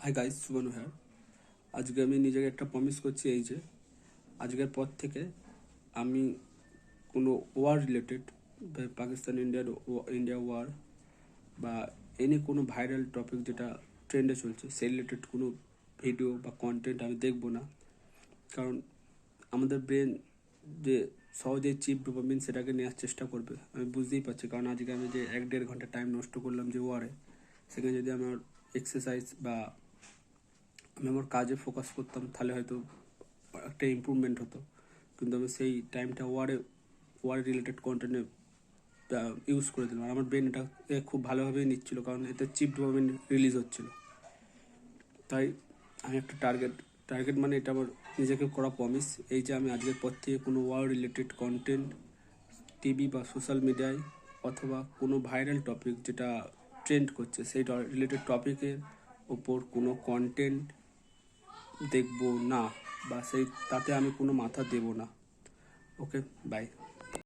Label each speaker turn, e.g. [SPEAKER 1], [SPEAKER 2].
[SPEAKER 1] Hi guys, সুবনু হ্যাঁ। আজকে আমি নিজেকে একটা প্রমিস করছি, এই যে আজকের পর থেকে আমি কোনো war related, Pakistan India war বা এনি কোনো ভাইরাল টপিক যেটা ট্রেন্ডে চলছে সেই রিলেটেড কোনো ভিডিও বা কন্টেন্ট আমি দেখবো না। কারণ আমাদের ব্রেন যে সহজেই চিপ ডোপামিন সেটাকে নেওয়ার চেষ্টা করবে, আমি বুঝতেই পারছি। কারণ আজকে আমি যে 1-1.5 ঘন্টা টাইম নষ্ট করলাম যে ওয়ারে, সেখানে যদি আমার এক্সারসাইজ বা আমি আমার কাজে ফোকাস করতাম তাহলে হয়তো একটা ইম্প্রুভমেন্ট হতো। কিন্তু আমি সেই টাইমটা ওয়ার রিলেটেড কন্টেন্টে ইউজ করে দিলাম। আর আমার ব্রেন এটাকে খুব ভালোভাবেই নিচ্ছিল, কারণ এতে চিপ ডোপামিন রিলিজ হচ্ছিল। তাই আমি একটা টার্গেট মানে এটা আমার নিজেকে করা প্রমিস, এই যে আমি আজকের পর থেকে কোনো ওয়ার রিলেটেড কন্টেন্ট টিভি বা সোশ্যাল মিডিয়ায় অথবা কোনো ভাইরাল টপিক যেটা ট্রেন্ড করছে সেই রিলেটেড টপিকের ওপর কোনো কন্টেন্ট দেখবো না, বা তাতে আমি কোনো মাথা দেব না। ওকে, বাই।